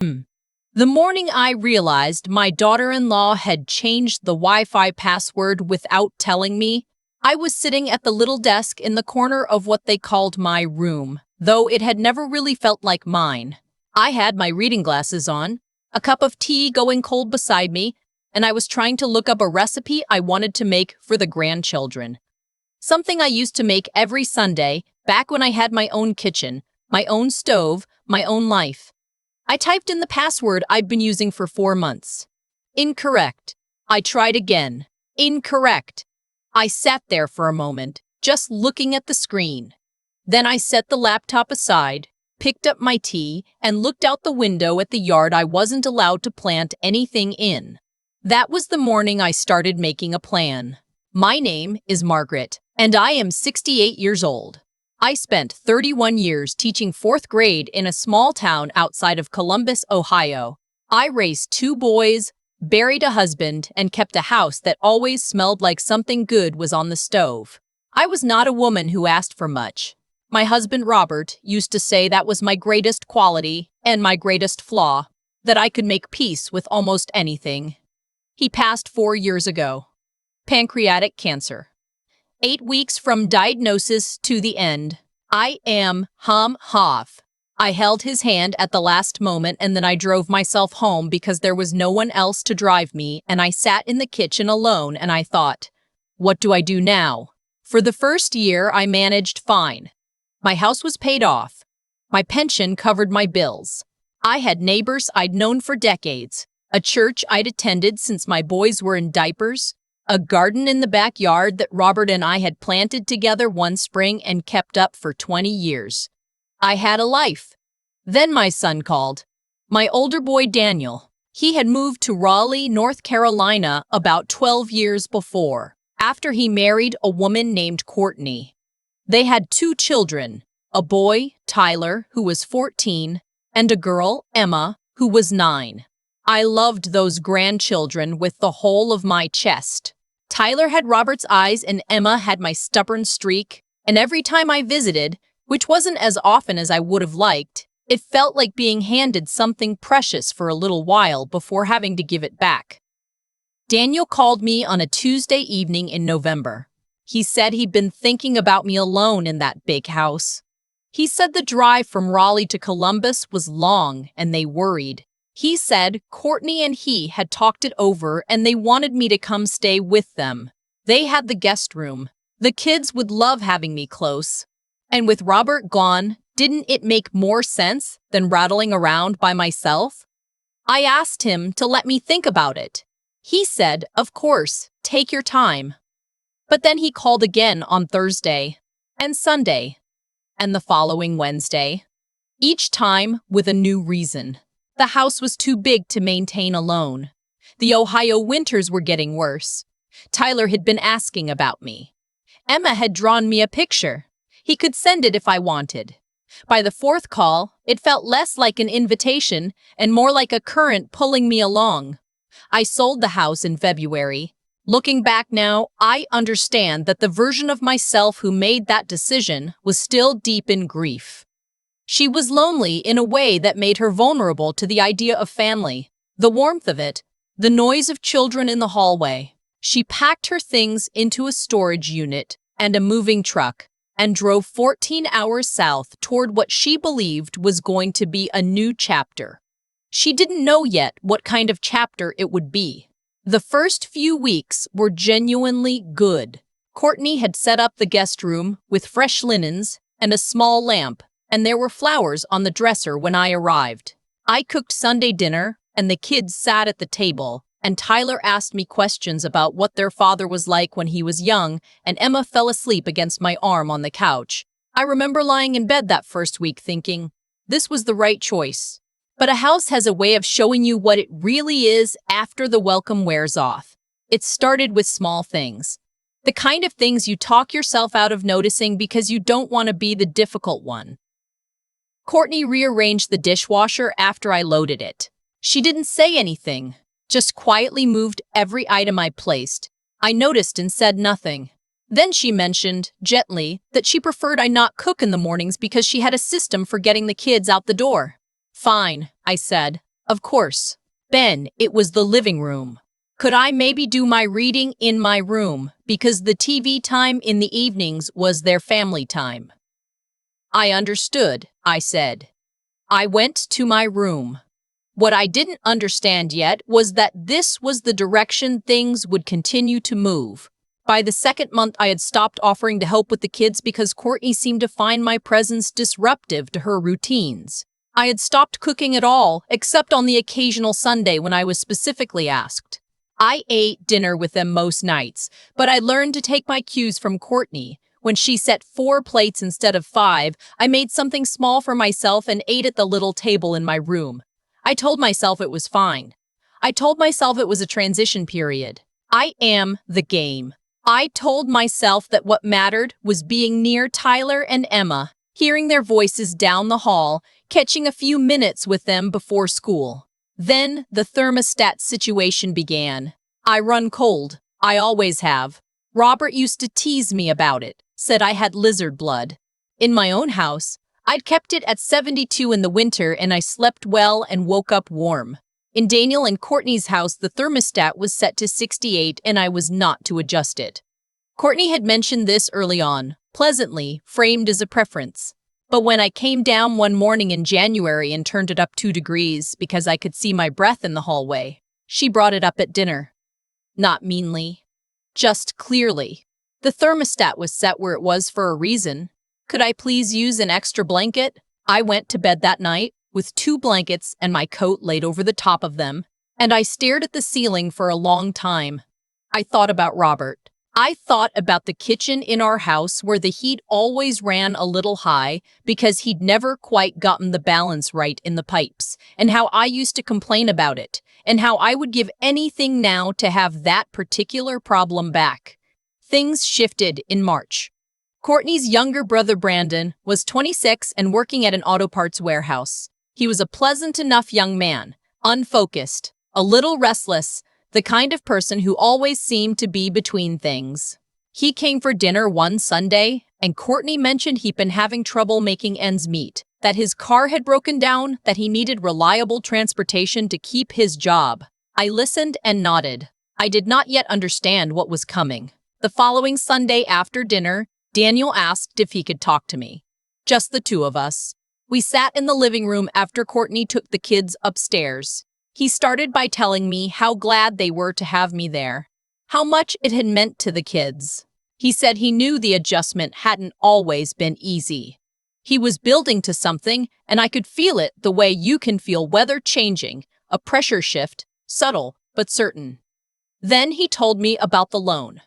The morning I realized my daughter-in-law had changed the Wi-Fi password without telling me, I was sitting at the little desk in the corner of what they called my room, though it had never really felt like mine. I had my reading glasses on, a cup of tea going cold beside me, and I was trying to look up a recipe I wanted to make for the grandchildren. Something I used to make every Sunday, back when I had my own kitchen, my own stove, my own life. I typed in the password I'd been using for 4 months. Incorrect. I tried again. Incorrect. I sat there for a moment, just looking at the screen. Then I set the laptop aside, picked up my tea, and looked out the window at the yard I wasn't allowed to plant anything in. That was the morning I started making a plan. My name is Margaret, and I am 68 years old. I spent 31 years teaching 4th grade in a small town outside of Columbus, Ohio. I raised 2 boys, buried a husband, and kept a house that always smelled like something good was on the stove. I was not a woman who asked for much. My husband Robert used to say that was my greatest quality and my greatest flaw, that I could make peace with almost anything. He passed 4 years ago. Pancreatic cancer. 8 weeks from diagnosis to the end. I am Hoff. I held his hand at the last moment and then I drove myself home because there was no one else to drive me and I sat in the kitchen alone and I thought, what do I do now? For the first year, I managed fine. My house was paid off. My pension covered my bills. I had neighbors I'd known for decades, a church I'd attended since my boys were in diapers, a garden in the backyard that Robert and I had planted together one spring and kept up for 20 years. I had a life. Then my son called. My older boy, Daniel. He had moved to Raleigh, North Carolina about 12 years before, after he married a woman named Courtney. They had 2 children, a boy, Tyler, who was 14, and a girl, Emma, who was 9. I loved those grandchildren with the whole of my chest. Tyler had Robert's eyes and Emma had my stubborn streak, and every time I visited, which wasn't as often as I would have liked, it felt like being handed something precious for a little while before having to give it back. Daniel called me on a Tuesday evening in November. He said he'd been thinking about me alone in that big house. He said the drive from Raleigh to Columbus was long and they worried. He said Courtney and he had talked it over and they wanted me to come stay with them. They had the guest room. The kids would love having me close. And with Robert gone, didn't it make more sense than rattling around by myself? I asked him to let me think about it. He said, of course, take your time. But then he called again on Thursday and Sunday and the following Wednesday, each time with a new reason. The house was too big to maintain alone. The Ohio winters were getting worse. Tyler had been asking about me. Emma had drawn me a picture. He could send it if I wanted. By the 4th call, it felt less like an invitation and more like a current pulling me along. I sold the house in February. Looking back now, I understand that the version of myself who made that decision was still deep in grief. She was lonely in a way that made her vulnerable to the idea of family, the warmth of it, the noise of children in the hallway. She packed her things into a storage unit and a moving truck and drove 14 hours south toward what she believed was going to be a new chapter. She didn't know yet what kind of chapter it would be. The first few weeks were genuinely good. Courtney had set up the guest room with fresh linens and a small lamp, and there were flowers on the dresser when I arrived. I cooked Sunday dinner, and the kids sat at the table, and Tyler asked me questions about what their father was like when he was young, and Emma fell asleep against my arm on the couch. I remember lying in bed that first week thinking, this was the right choice. But a house has a way of showing you what it really is after the welcome wears off. It started with small things. The kind of things you talk yourself out of noticing because you don't want to be the difficult one. Courtney rearranged the dishwasher after I loaded it. She didn't say anything, just quietly moved every item I placed. I noticed and said nothing. Then she mentioned, gently, that she preferred I not cook in the mornings because she had a system for getting the kids out the door. Fine, I said. Of course. Ben, it was the living room. Could I maybe do my reading in my room because the TV time in the evenings was their family time? I understood, I said. I went to my room. What I didn't understand yet was that this was the direction things would continue to move. By the second month, I had stopped offering to help with the kids because Courtney seemed to find my presence disruptive to her routines. I had stopped cooking at all, except on the occasional Sunday when I was specifically asked. I ate dinner with them most nights, but I learned to take my cues from Courtney. When she set 4 plates instead of 5, I made something small for myself and ate at the little table in my room. I told myself it was fine. I told myself it was a transition period. I am the game. I told myself that what mattered was being near Tyler and Emma, hearing their voices down the hall, catching a few minutes with them before school. Then the thermostat situation began. I run cold. I always have. Robert used to tease me about it, said I had lizard blood. In my own house, I'd kept it at 72 in the winter and I slept well and woke up warm. In Daniel and Courtney's house, the thermostat was set to 68 and I was not to adjust it. Courtney had mentioned this early on, pleasantly, framed as a preference. But when I came down one morning in January and turned it up 2 degrees because I could see my breath in the hallway, she brought it up at dinner. Not meanly, just clearly. The thermostat was set where it was for a reason. Could I please use an extra blanket? I went to bed that night with 2 blankets and my coat laid over the top of them, and I stared at the ceiling for a long time. I thought about Robert. I thought about the kitchen in our house where the heat always ran a little high because he'd never quite gotten the balance right in the pipes, and how I used to complain about it, and how I would give anything now to have that particular problem back. Things shifted in March. Courtney's younger brother Brandon was 26 and working at an auto parts warehouse. He was a pleasant enough young man, unfocused, a little restless, the kind of person who always seemed to be between things. He came for dinner one Sunday, and Courtney mentioned he'd been having trouble making ends meet, that his car had broken down, that he needed reliable transportation to keep his job. I listened and nodded. I did not yet understand what was coming. The following Sunday after dinner, Daniel asked if he could talk to me. Just the 2 of us. We sat in the living room after Courtney took the kids upstairs. He started by telling me how glad they were to have me there, how much it had meant to the kids. He said he knew the adjustment hadn't always been easy. He was building to something, and I could feel it the way you can feel weather changing, a pressure shift, subtle but certain. Then he told me about the loan.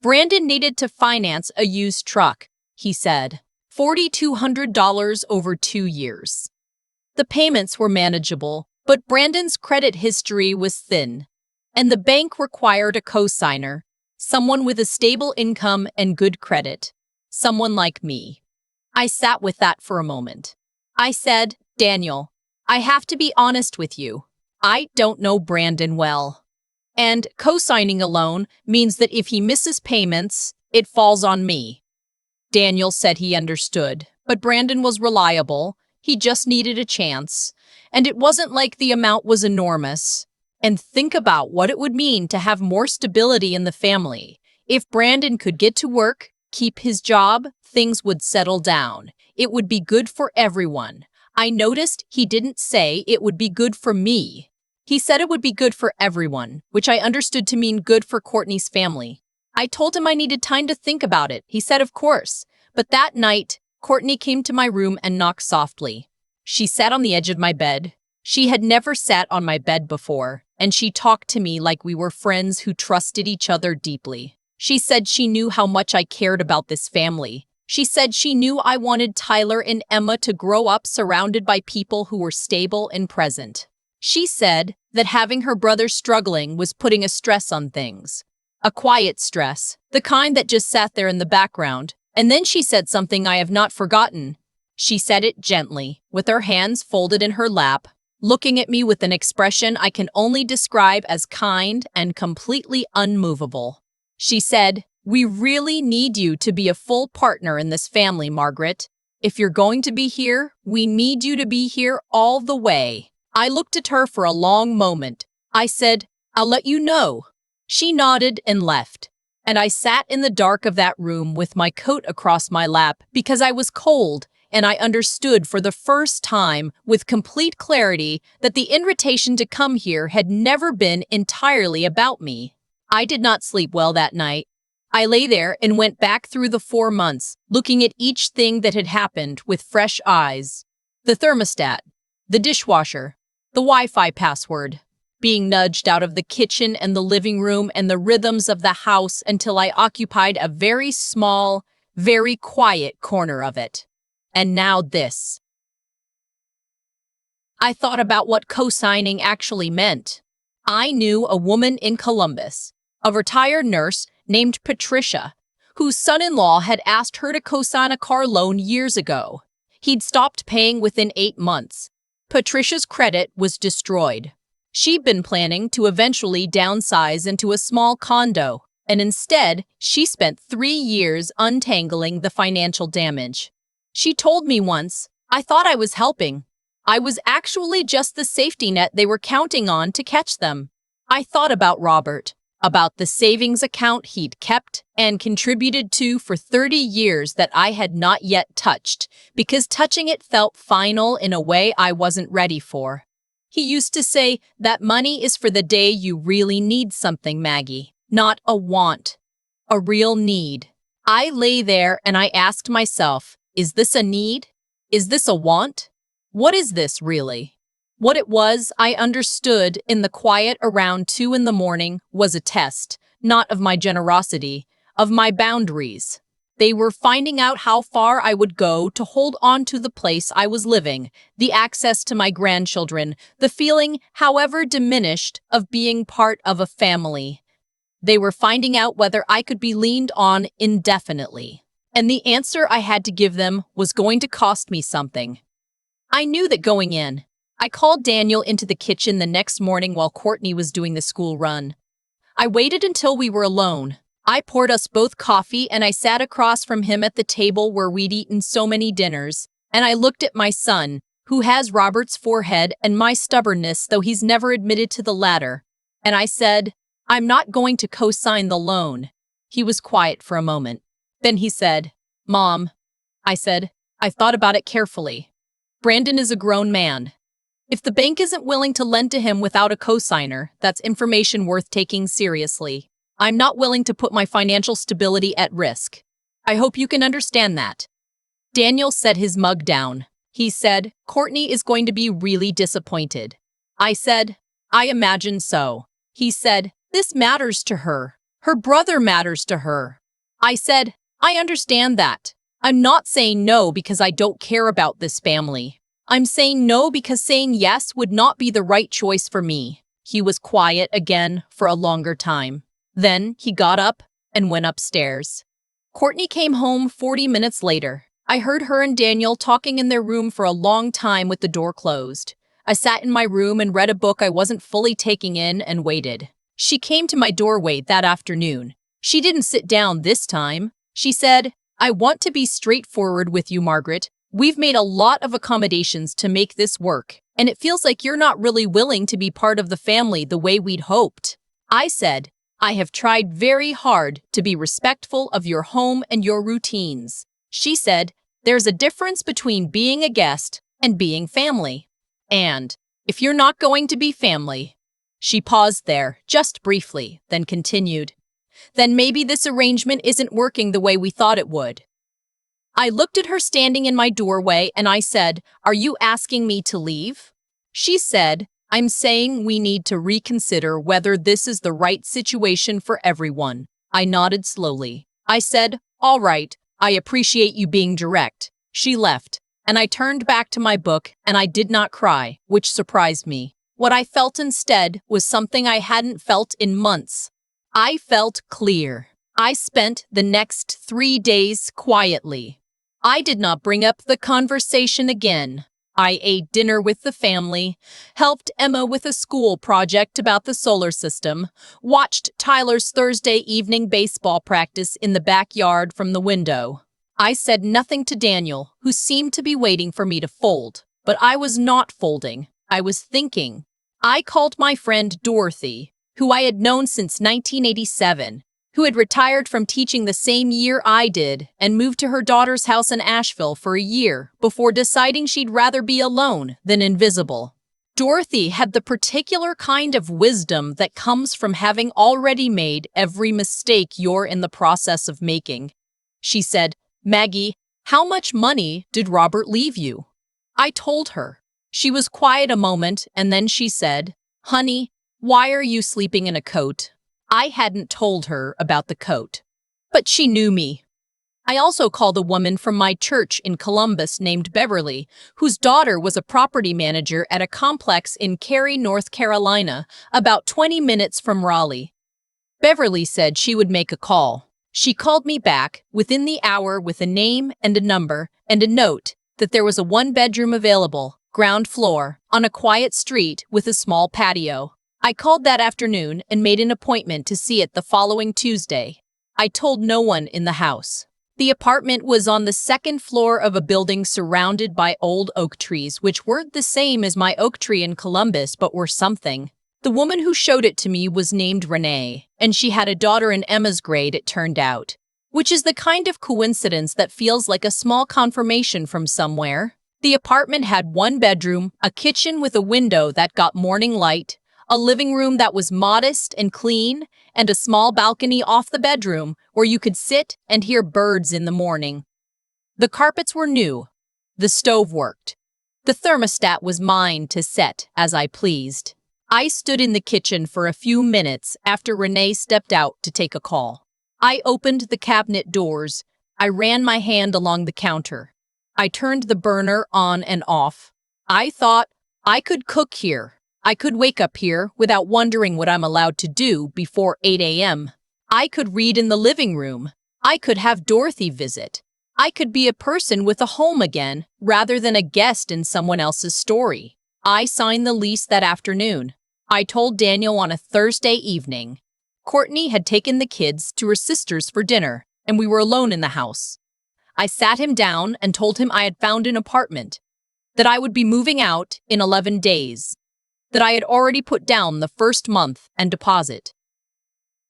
Brandon needed to finance a used truck, he said, $4,200 over 2 years. The payments were manageable, but Brandon's credit history was thin, and the bank required a co-signer, someone with a stable income and good credit, someone like me. I sat with that for a moment. I said, Daniel, I have to be honest with you. I don't know Brandon well. And co-signing a loan means that if he misses payments, it falls on me. Daniel said he understood, but Brandon was reliable. He just needed a chance. And it wasn't like the amount was enormous. And think about what it would mean to have more stability in the family. If Brandon could get to work, keep his job, things would settle down. It would be good for everyone. I noticed he didn't say it would be good for me. He said it would be good for everyone, which I understood to mean good for Courtney's family. I told him I needed time to think about it. He said, of course. But that night, Courtney came to my room and knocked softly. She sat on the edge of my bed. She had never sat on my bed before, and she talked to me like we were friends who trusted each other deeply. She said she knew how much I cared about this family. She said she knew I wanted Tyler and Emma to grow up surrounded by people who were stable and present. She said that having her brother struggling was putting a stress on things. A quiet stress, the kind that just sat there in the background. And then she said something I have not forgotten. She said it gently, with her hands folded in her lap, looking at me with an expression I can only describe as kind and completely unmovable. She said, "We really need you to be a full partner in this family, Margaret. If you're going to be here, we need you to be here all the way." I looked at her for a long moment. I said, "I'll let you know." She nodded and left, and I sat in the dark of that room with my coat across my lap because I was cold, and I understood for the first time with complete clarity that the invitation to come here had never been entirely about me. I did not sleep well that night. I lay there and went back through the 4 months, looking at each thing that had happened with fresh eyes. The thermostat, the dishwasher, the Wi-Fi password, being nudged out of the kitchen and the living room and the rhythms of the house until I occupied a very small, very quiet corner of it. And now this. I thought about what co-signing actually meant. I knew a woman in Columbus, a retired nurse named Patricia, whose son-in-law had asked her to co-sign a car loan years ago. He'd stopped paying within 8 months. Patricia's credit was destroyed. She'd been planning to eventually downsize into a small condo, and instead, she spent 3 years untangling the financial damage. She told me once, "I thought I was helping. I was actually just the safety net they were counting on to catch them." I thought about Robert, about the savings account he'd kept and contributed to for 30 years that I had not yet touched, because touching it felt final in a way I wasn't ready for. He used to say that money is for the day you really need something, Maggie, not a want, a real need. I lay there and I asked myself, is this a need? Is this a want? What is this really? What it was, I understood in the quiet around 2 in the morning, was a test, not of my generosity, of my boundaries. They were finding out how far I would go to hold on to the place I was living, the access to my grandchildren, the feeling, however diminished, of being part of a family. They were finding out whether I could be leaned on indefinitely. And the answer I had to give them was going to cost me something. I knew that going in. I called Daniel into the kitchen the next morning while Courtney was doing the school run. I waited until we were alone. I poured us both coffee and I sat across from him at the table where we'd eaten so many dinners, and I looked at my son, who has Robert's forehead and my stubbornness, though he's never admitted to the latter, and I said, "I'm not going to co-sign the loan." He was quiet for a moment. Then he said, "Mom," I said, "I've thought about it carefully. Brandon is a grown man. If the bank isn't willing to lend to him without a cosigner, that's information worth taking seriously. I'm not willing to put my financial stability at risk. I hope you can understand that." Daniel set his mug down. He said, "Courtney is going to be really disappointed." I said, "I imagine so." He said, "This matters to her. Her brother matters to her." I said, "I understand that. I'm not saying no because I don't care about this family. I'm saying no because saying yes would not be the right choice for me." He was quiet again for a longer time. Then he got up and went upstairs. Courtney came home 40 minutes later. I heard her and Daniel talking in their room for a long time with the door closed. I sat in my room and read a book I wasn't fully taking in and waited. She came to my doorway that afternoon. She didn't sit down this time. She said, "I want to be straightforward with you, Margaret. We've made a lot of accommodations to make this work, and it feels like you're not really willing to be part of the family the way we'd hoped." I said, "I have tried very hard to be respectful of your home and your routines." She said, "There's a difference between being a guest and being family. And if you're not going to be family..." She paused there, just briefly, then continued, "Then maybe this arrangement isn't working the way we thought it would." I looked at her standing in my doorway and I said, "Are you asking me to leave?" She said, "I'm saying we need to reconsider whether this is the right situation for everyone." I nodded slowly. I said, "All right, I appreciate you being direct." She left, and I turned back to my book, and I did not cry, which surprised me. What I felt instead was something I hadn't felt in months. I felt clear. I spent the next 3 days quietly. I did not bring up the conversation again. I ate dinner with the family, helped Emma with a school project about the solar system, watched Tyler's Thursday evening baseball practice in the backyard from the window. I said nothing to Daniel, who seemed to be waiting for me to fold, but I was not folding. I was thinking. I called my friend Dorothy, who I had known since 1987, who had retired from teaching the same year I did and moved to her daughter's house in Asheville for a year before deciding she'd rather be alone than invisible. Dorothy had the particular kind of wisdom that comes from having already made every mistake you're in the process of making. She said, "Maggie, how much money did Robert leave you?" I told her. She was quiet a moment, and then she said, "Honey, why are you sleeping in a coat?" I hadn't told her about the coat, but she knew me. I also called a woman from my church in Columbus named Beverly, whose daughter was a property manager at a complex in Cary, North Carolina, about 20 minutes from Raleigh. Beverly said she would make a call. She called me back within the hour with a name and a number and a note that there was a one-bedroom available, ground floor, on a quiet street with a small patio. I called that afternoon and made an appointment to see it the following Tuesday. I told no one in the house. The apartment was on the second floor of a building surrounded by old oak trees, which weren't the same as my oak tree in Columbus, but were something. The woman who showed it to me was named Renee, and she had a daughter in Emma's grade, it turned out, which is the kind of coincidence that feels like a small confirmation from somewhere. The apartment had one bedroom, a kitchen with a window that got morning light, a living room that was modest and clean, and a small balcony off the bedroom where you could sit and hear birds in the morning. The carpets were new. The stove worked. The thermostat was mine to set as I pleased. I stood in the kitchen for a few minutes after Renee stepped out to take a call. I opened the cabinet doors. I ran my hand along the counter. I turned the burner on and off. I thought, I could cook here. I could wake up here without wondering what I'm allowed to do before 8 a.m. I could read in the living room. I could have Dorothy visit. I could be a person with a home again rather than a guest in someone else's story. I signed the lease that afternoon. I told Daniel on a Thursday evening. Courtney had taken the kids to her sister's for dinner, and we were alone in the house. I sat him down and told him I had found an apartment, that I would be moving out in 11 days. That I had already put down the first month and deposit.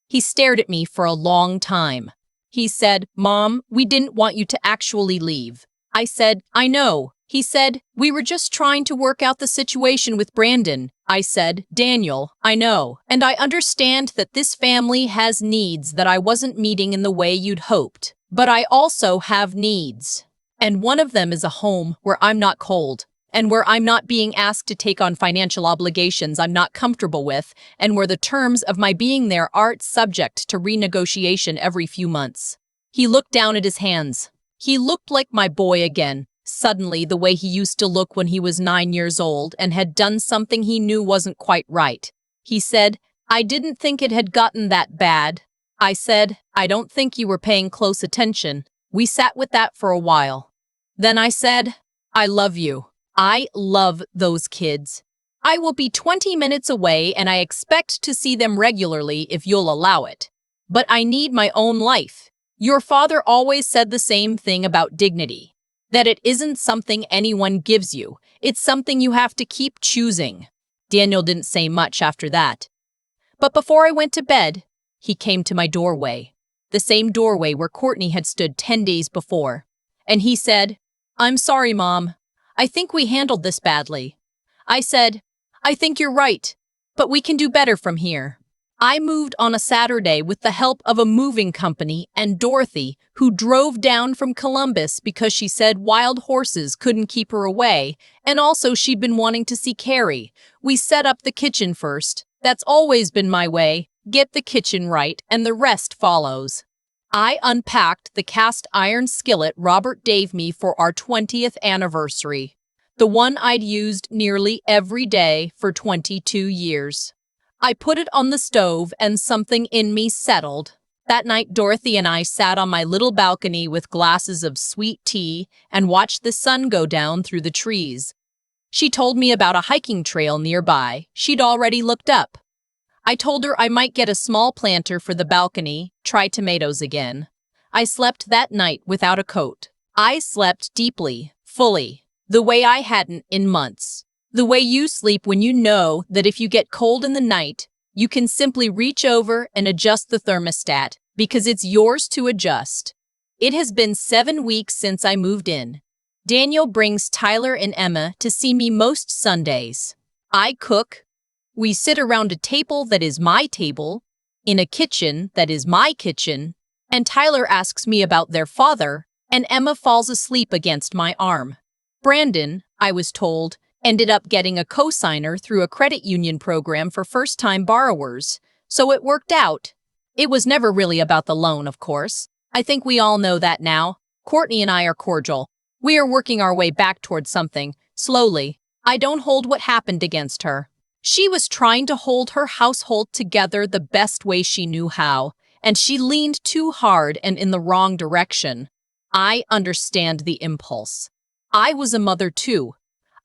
He stared at me for a long time. He said, "Mom, we didn't want you to actually leave." I said, "I know." He said, "We were just trying to work out the situation with Brandon." I said, "Daniel, I know, and I understand that this family has needs that I wasn't meeting in the way you'd hoped. But I also have needs. And one of them is a home where I'm not cold. And where I'm not being asked to take on financial obligations I'm not comfortable with, and where the terms of my being there aren't subject to renegotiation every few months." He looked down at his hands. He looked like my boy again, suddenly the way he used to look when he was 9 years old and had done something he knew wasn't quite right. He said, "I didn't think it had gotten that bad." I said, "I don't think you were paying close attention." We sat with that for a while. Then I said, "I love you. I love those kids. I will be 20 minutes away and I expect to see them regularly if you'll allow it. But I need my own life. Your father always said the same thing about dignity, that it isn't something anyone gives you, it's something you have to keep choosing." Daniel didn't say much after that. But before I went to bed, he came to my doorway, the same doorway where Courtney had stood 10 days before. And he said, "I'm sorry, Mom. I think we handled this badly." I said, "I think you're right, but we can do better from here." I moved on a Saturday with the help of a moving company and Dorothy, who drove down from Columbus because she said wild horses couldn't keep her away, and also she'd been wanting to see Carrie. We set up the kitchen first. That's always been my way. Get the kitchen right, and the rest follows. I unpacked the cast iron skillet Robert gave me for our 20th anniversary, the one I'd used nearly every day for 22 years. I put it on the stove and something in me settled. That night, Dorothy and I sat on my little balcony with glasses of sweet tea and watched the sun go down through the trees. She told me about a hiking trail nearby she'd already looked up. I told her I might get a small planter for the balcony, try tomatoes again. I slept that night without a coat. I slept deeply, fully, the way I hadn't in months. The way you sleep when you know that if you get cold in the night, you can simply reach over and adjust the thermostat because it's yours to adjust. It has been 7 weeks since I moved in. Daniel brings Tyler and Emma to see me most Sundays. I cook. We sit around a table that is my table, in a kitchen that is my kitchen, and Tyler asks me about their father, and Emma falls asleep against my arm. Brandon, I was told, ended up getting a cosigner through a credit union program for first-time borrowers, so it worked out. It was never really about the loan, of course. I think we all know that now. Courtney and I are cordial. We are working our way back towards something, slowly. I don't hold what happened against her. She was trying to hold her household together the best way she knew how, and she leaned too hard and in the wrong direction. I understand the impulse. I was a mother too.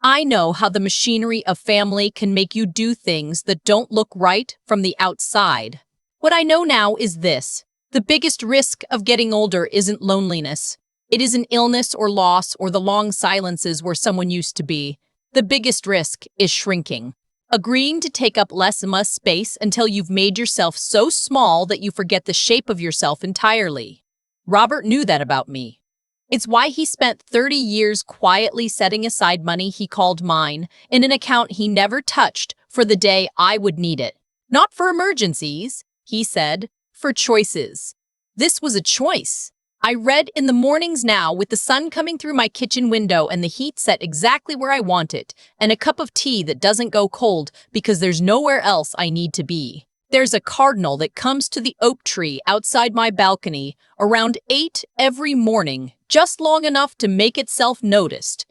I know how the machinery of family can make you do things that don't look right from the outside. What I know now is this. The biggest risk of getting older isn't loneliness. It isn't illness or loss or the long silences where someone used to be. The biggest risk is shrinking. Agreeing to take up less and less space until you've made yourself so small that you forget the shape of yourself entirely. Robert knew that about me. It's why he spent 30 years quietly setting aside money he called mine in an account he never touched for the day I would need it. Not for emergencies, he said, for choices. This was a choice. I read in the mornings now with the sun coming through my kitchen window and the heat set exactly where I want it, and a cup of tea that doesn't go cold because there's nowhere else I need to be. There's a cardinal that comes to the oak tree outside my balcony around 8 every morning, just long enough to make itself noticed.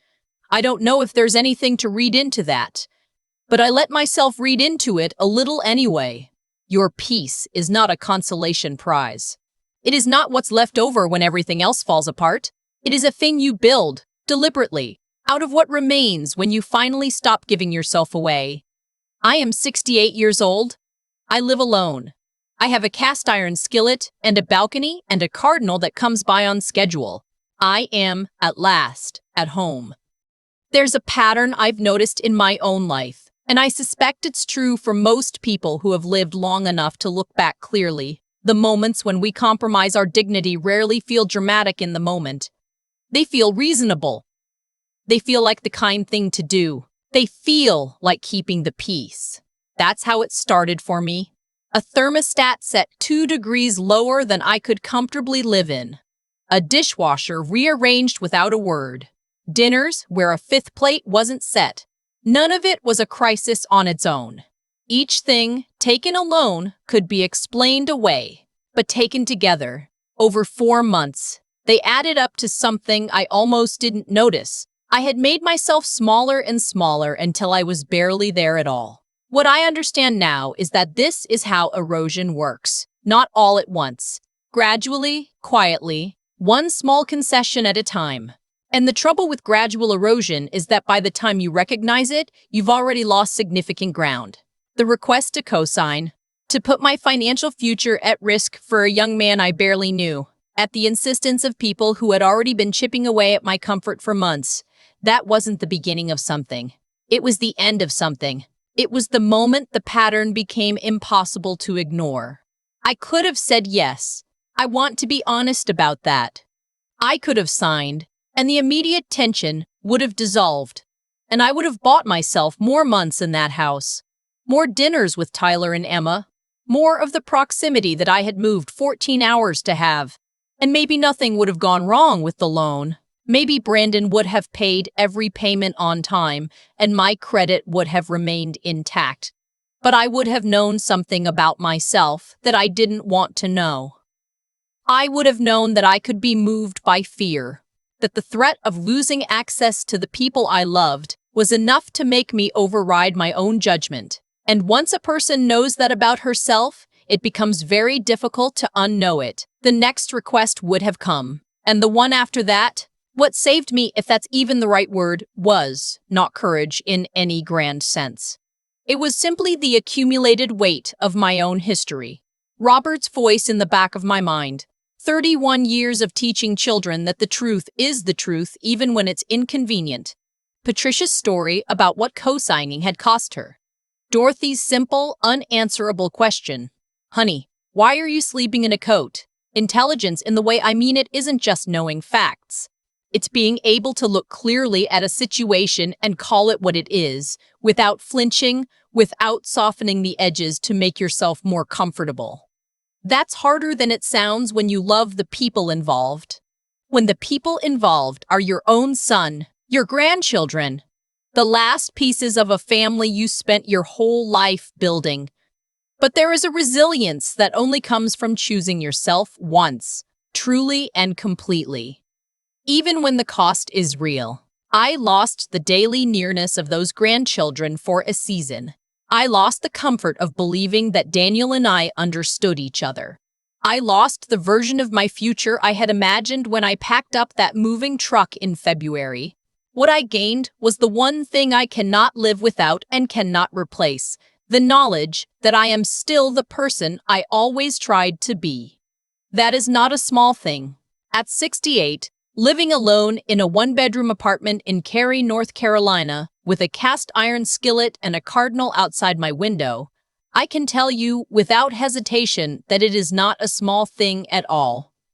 I don't know if there's anything to read into that, but I let myself read into it a little anyway. Your peace is not a consolation prize. It is not what's left over when everything else falls apart. It is a thing you build, deliberately, out of what remains when you finally stop giving yourself away. I am 68 years old. I live alone. I have a cast iron skillet and a balcony and a cardinal that comes by on schedule. I am, at last, at home. There's a pattern I've noticed in my own life, and I suspect it's true for most people who have lived long enough to look back clearly. The moments when we compromise our dignity rarely feel dramatic in the moment. They feel reasonable. They feel like the kind thing to do. They feel like keeping the peace. That's how it started for me. A thermostat set 2 degrees lower than I could comfortably live in. A dishwasher rearranged without a word. Dinners where a 5th plate wasn't set. None of it was a crisis on its own. Each thing, taken alone, could be explained away, but taken together, over 4 months, they added up to something I almost didn't notice. I had made myself smaller and smaller until I was barely there at all. What I understand now is that this is how erosion works, not all at once. Gradually, quietly, one small concession at a time. And the trouble with gradual erosion is that by the time you recognize it, you've already lost significant ground. The request to co-sign, to put my financial future at risk for a young man I barely knew, at the insistence of people who had already been chipping away at my comfort for months. That wasn't the beginning of something. It was the end of something. It was the moment the pattern became impossible to ignore. I could have said yes. I want to be honest about that. I could have signed, and the immediate tension would have dissolved, and I would have bought myself more months in that house. More dinners with Tyler and Emma, more of the proximity that I had moved 14 hours to have. And maybe nothing would have gone wrong with the loan. Maybe Brandon would have paid every payment on time, and my credit would have remained intact. But I would have known something about myself that I didn't want to know. I would have known that I could be moved by fear, that the threat of losing access to the people I loved was enough to make me override my own judgment. And once a person knows that about herself, it becomes very difficult to unknow it. The next request would have come. And the one after that, what saved me, if that's even the right word, was not courage in any grand sense. It was simply the accumulated weight of my own history. Robert's voice in the back of my mind. 31 years of teaching children that the truth is the truth even when it's inconvenient. Patricia's story about what co-signing had cost her. Dorothy's simple, unanswerable question. Honey, why are you sleeping in a coat? Intelligence in the way I mean it isn't just knowing facts. It's being able to look clearly at a situation and call it what it is, without flinching, without softening the edges to make yourself more comfortable. That's harder than it sounds when you love the people involved. When the people involved are your own son, your grandchildren, the last pieces of a family you spent your whole life building. But there is a resilience that only comes from choosing yourself once, truly and completely. Even when the cost is real. I lost the daily nearness of those grandchildren for a season. I lost the comfort of believing that Daniel and I understood each other. I lost the version of my future I had imagined when I packed up that moving truck in February. What I gained was the one thing I cannot live without and cannot replace, the knowledge that I am still the person I always tried to be. That is not a small thing. At 68, living alone in a one-bedroom apartment in Cary, North Carolina, with a cast-iron skillet and a cardinal outside my window, I can tell you without hesitation that it is not a small thing at all.